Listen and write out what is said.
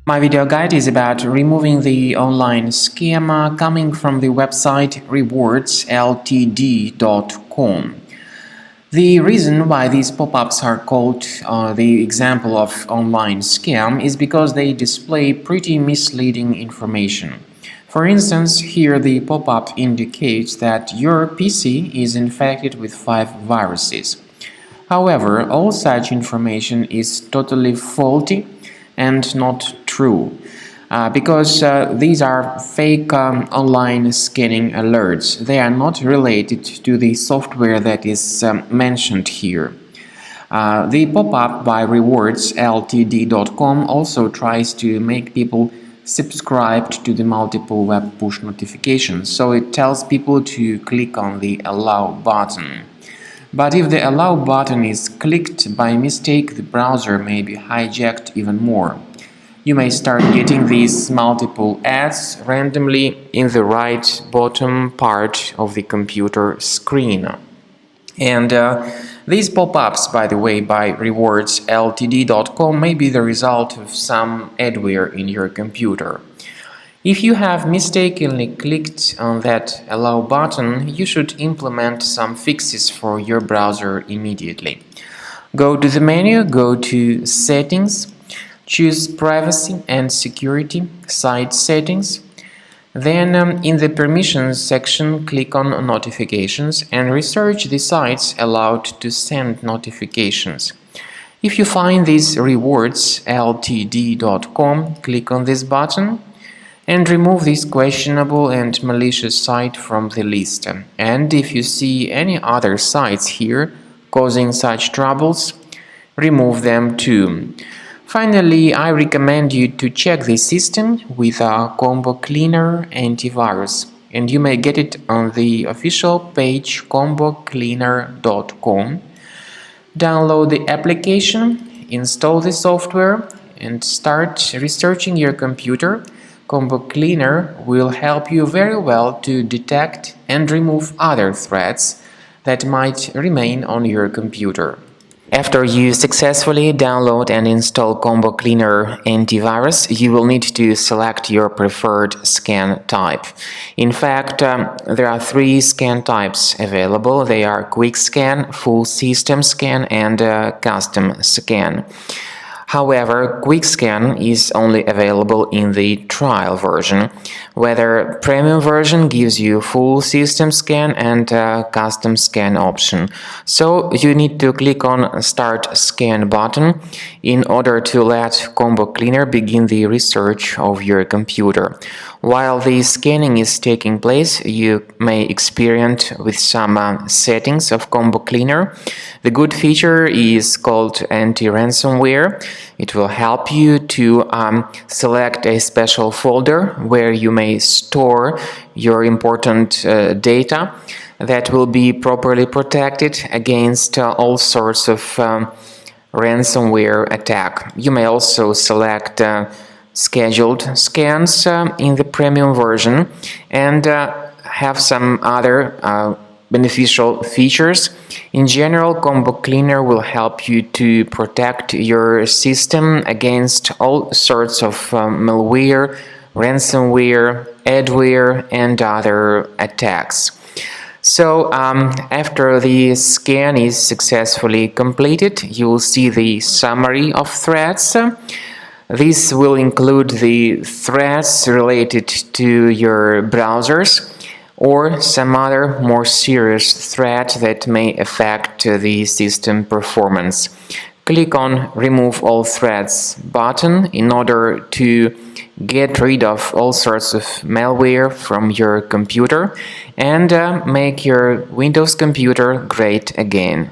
My video guide is about removing the online scam coming from the website rewardsltd.com. The reason why these pop-ups are called the example of online scam is because they display pretty misleading information. For instance, here the pop-up indicates that your PC is infected with 5 viruses. However, all such information is totally faulty and not true because these are fake online scanning alerts. They are not related to the software that is mentioned here. The pop-up by rewardsltd.com also tries to make people subscribe to the multiple web push notifications, so it tells people to click on the allow button. But if the allow button is clicked by mistake, the browser may be hijacked even more. You may start getting these multiple ads randomly in the right bottom part of the computer screen. And these pop-ups, by the way, by rewardsltd.com may be the result of some adware in your computer. If you have mistakenly clicked on that allow button, you should implement some fixes for your browser immediately. Go to the menu, go to Settings, choose Privacy and Security, Site Settings. Then in the Permissions section, click on Notifications and research the sites allowed to send notifications. If you find this rewardsltd.com, click on this button and remove this questionable and malicious site from the list. And if you see any other sites here causing such troubles, remove them too. Finally, I recommend you to check the system with a Combo Cleaner antivirus, and you may get it on the official page combocleaner.com. Download the application, install the software, and start researching your computer. Combo Cleaner will help you very well to detect and remove other threats that might remain on your computer. After you successfully download and install Combo Cleaner antivirus, you will need to select your preferred scan type. In fact, there are 3 scan types available. They are Quick Scan, Full System Scan, and Custom Scan. However, Quick Scan is only available in the trial version, whether premium version gives you full system scan and custom scan option. So you need to click on Start Scan button in order to let Combo Cleaner begin the research of your computer. While the scanning is taking place, you may experiment with some settings of Combo Cleaner. The good feature is called anti-ransomware. It will help you to select a special folder where you may store your important data that will be properly protected against all sorts of ransomware attack. You may also select scheduled scans in the premium version and have some other beneficial features. In general, Combo Cleaner will help you to protect your system against all sorts of malware, ransomware, adware, and other attacks. So after the scan is successfully completed, you will see the summary of threats. This will include the threats related to your browsers or some other more serious threat that may affect the system performance. Click on Remove All Threats button in order to get rid of all sorts of malware from your computer and make your Windows computer great again.